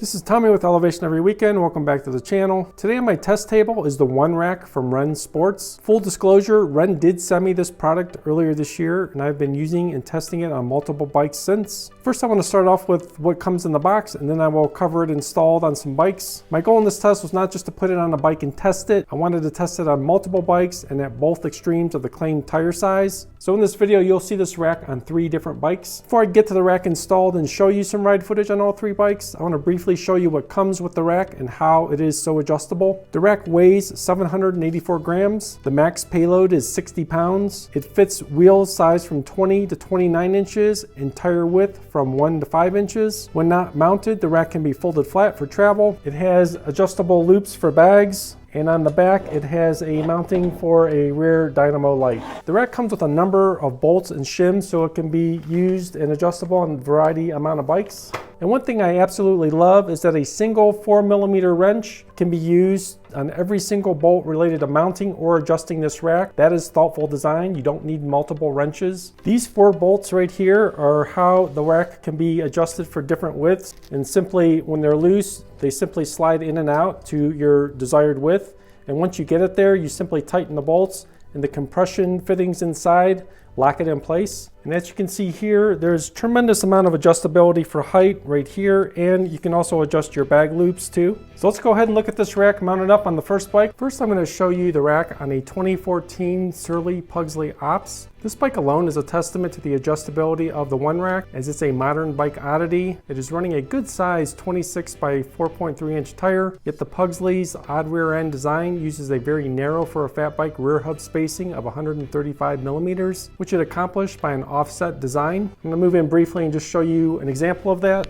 This is Tommy with Elevation Every Weekend. Welcome back to the channel. Today on my test table is the OneRack from WREN Sports. Full disclosure, WREN did send me this product earlier this year and I've been using and testing it on multiple bikes since. First I want to start off with what comes in the box and then I will cover it installed on some bikes. My goal in this test was not just to put it on a bike and test it. I wanted to test it on multiple bikes and at both extremes of the claimed tire size. So in this video you'll see this rack on 3 different bikes. Before I get to the rack installed and show you some ride footage on all 3 bikes, I want to briefly show you what comes with the rack and how it is so adjustable. The rack weighs 784 grams. The max payload is 60 pounds. It fits wheels size from 20 to 29 inches and tire width from 1 to 5 inches. When not mounted, the rack can be folded flat for travel. It has adjustable loops for bags. And on the back, it has a mounting for a rear dynamo light. The rack comes with a number of bolts and shims so it can be used and adjustable on a variety amount of bikes. And one thing I absolutely love is that a single 4mm wrench can be used on every single bolt related to mounting or adjusting this rack. That is thoughtful design. You don't need multiple wrenches. These 4 bolts right here are how the rack can be adjusted for different widths. And simply, when they're loose, they simply slide in and out to your desired width. And once you get it there, you simply tighten the bolts and the compression fittings inside lock it in place. And as you can see here, there's tremendous amount of adjustability for height right here, and you can also adjust your bag loops too. So let's go ahead and look at this rack mounted up on the first bike. First, I'm going to show you the rack on a 2014 Surly Pugsley Ops. This bike alone is a testament to the adjustability of the OneRack, as it's a modern bike oddity. It is running a good size 26 by 4.3 inch tire, yet the Pugsley's odd rear end design uses a very narrow for a fat bike rear hub spacing of 135 millimeters, which it accomplished by an offset design. I'm going to move in briefly and just show you an example of that.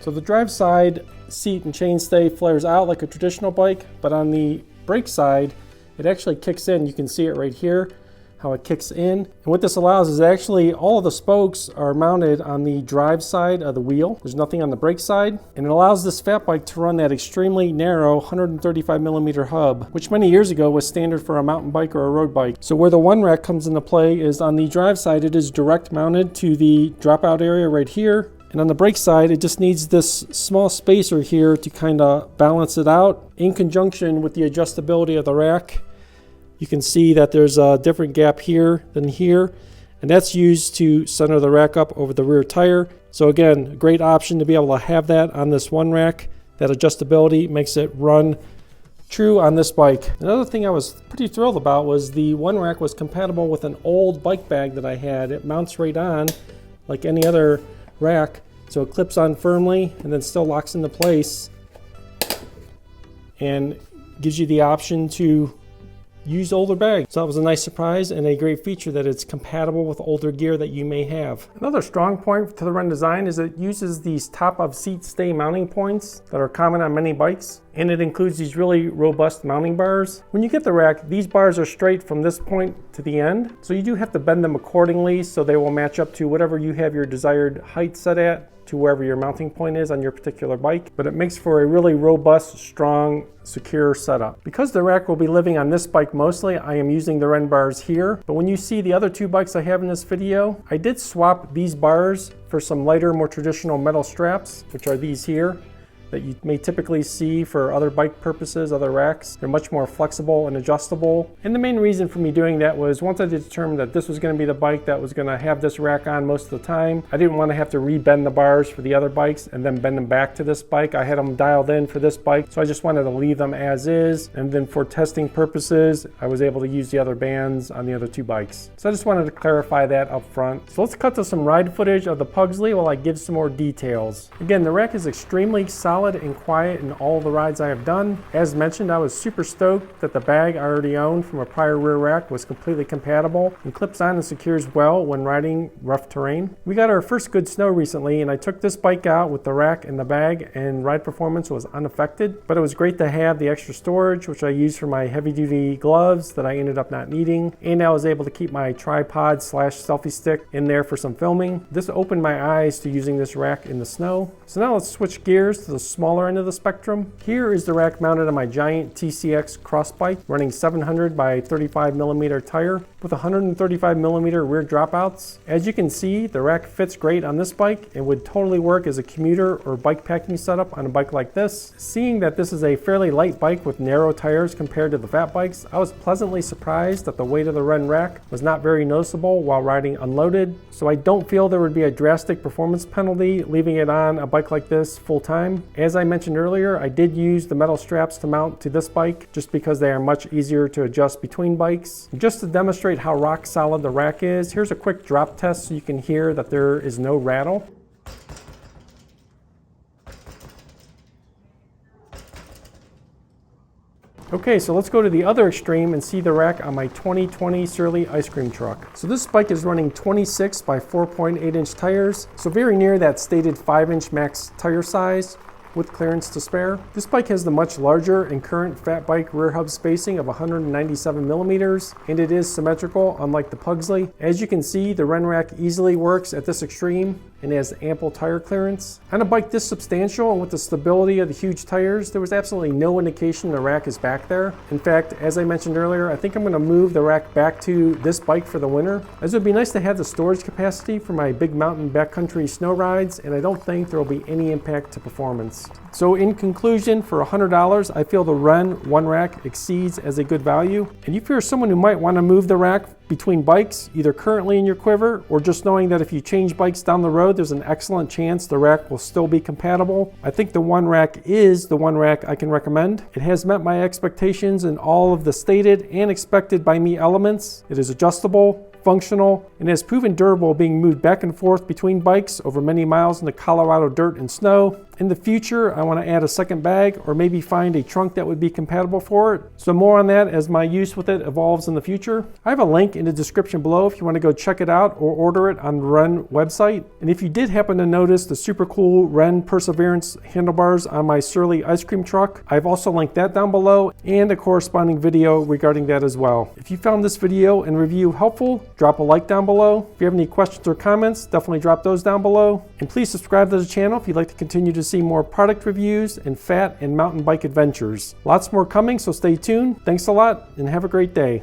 So the drive side seat and chainstay flares out like a traditional bike, but on the brake side, it actually kicks in. You can see it right here, how it kicks in. And what this allows is actually all of the spokes are mounted on the drive side of the wheel. There's nothing on the brake side. And it allows this fat bike to run that extremely narrow 135 millimeter hub, which many years ago was standard for a mountain bike or a road bike. So where the OneRack comes into play is on the drive side, it is direct mounted to the dropout area right here. And on the brake side, it just needs this small spacer here to kind of balance it out. In conjunction with the adjustability of the rack, you can see that there's a different gap here than here, and that's used to center the rack up over the rear tire. So again, a great option to be able to have that on this OneRack. That adjustability makes it run true on this bike. Another thing I was pretty thrilled about was the OneRack was compatible with an old bike bag that I had. It mounts right on like any other rack, so it clips on firmly and then still locks into place and gives you the option to use older bags. So that was a nice surprise and a great feature that it's compatible with older gear that you may have. Another strong point to the WREN design is it uses these top of seat stay mounting points that are common on many bikes, and it includes these really robust mounting bars. When you get the rack, these bars are straight from this point to the end, so you do have to bend them accordingly so they will match up to whatever you have your desired height set at, to wherever your mounting point is on your particular bike, but it makes for a really robust, strong, secure setup. Because the rack will be living on this bike mostly, I am using the WREN bars here, but when you see the other 2 bikes I have in this video, I did swap these bars for some lighter, more traditional metal straps, which are these here, that you may typically see for other bike purposes, other racks. They're much more flexible and adjustable. And the main reason for me doing that was once I determined that this was going to be the bike that was going to have this rack on most of the time, I didn't want to have to rebend the bars for the other bikes and then bend them back to this bike. I had them dialed in for this bike, so I just wanted to leave them as is. And then for testing purposes, I was able to use the other bands on the other 2 bikes. So I just wanted to clarify that up front. So let's cut to some ride footage of the Pugsley while I give some more details. Again, the rack is extremely solid and quiet in all the rides I have done. As mentioned, I was super stoked that the bag I already owned from a prior rear rack was completely compatible and clips on and secures well when riding rough terrain. We got our first good snow recently and I took this bike out with the rack and the bag and ride performance was unaffected, but it was great to have the extra storage, which I used for my heavy duty gloves that I ended up not needing, and I was able to keep my tripod / selfie stick in there for some filming. This opened my eyes to using this rack in the snow. So now let's switch gears to the smaller end of the spectrum. Here is the rack mounted on my giant TCX cross bike running 700 by 35 millimeter tire. with 135mm rear dropouts. As you can see, the rack fits great on this bike and would totally work as a commuter or bike packing setup on a bike like this. Seeing that this is a fairly light bike with narrow tires compared to the fat bikes, I was pleasantly surprised that the weight of the WREN rack was not very noticeable while riding unloaded, so I don't feel there would be a drastic performance penalty leaving it on a bike like this full time. As I mentioned earlier, I did use the metal straps to mount to this bike just because they are much easier to adjust between bikes. Just to demonstrate how rock solid the rack is, here's a quick drop test so you can hear that there is no rattle. Okay, so let's go to the other extreme and see the rack on my 2020 Surly ice cream truck. So this bike is running 26 by 4.8 inch tires, so very near that stated 5 inch max tire size, with clearance to spare. This bike has the much larger and current fat bike rear hub spacing of 197mm, and it is symmetrical, unlike the Pugsley. As you can see, the WREN rack easily works at this extreme and has ample tire clearance. On a bike this substantial and with the stability of the huge tires, there was absolutely no indication the rack is back there. In fact, as I mentioned earlier, I think I'm going to move the rack back to this bike for the winter, as it would be nice to have the storage capacity for my big mountain backcountry snow rides, and I don't think there will be any impact to performance. So in conclusion, for $100, I feel the WREN OneRack exceeds as a good value. And if you're someone who might want to move the rack between bikes, either currently in your quiver or just knowing that if you change bikes down the road, there's an excellent chance the rack will still be compatible, I think the OneRack is the one rack I can recommend. It has met my expectations in all of the stated and expected by me elements. It is adjustable, functional, and has proven durable, being moved back and forth between bikes over many miles in the Colorado dirt and snow. In the future, I want to add a second bag or maybe find a trunk that would be compatible for it. So more on that as my use with it evolves in the future. I have a link in the description below if you want to go check it out or order it on the WREN website. And if you did happen to notice the super cool WREN Perseverance handlebars on my Surly ice cream truck, I've also linked that down below and a corresponding video regarding that as well. If you found this video and review helpful, drop a like down below. If you have any questions or comments, definitely drop those down below. And please subscribe to the channel if you'd like to continue to see more product reviews and fat and mountain bike adventures. Lots more coming, so stay tuned. Thanks a lot and have a great day.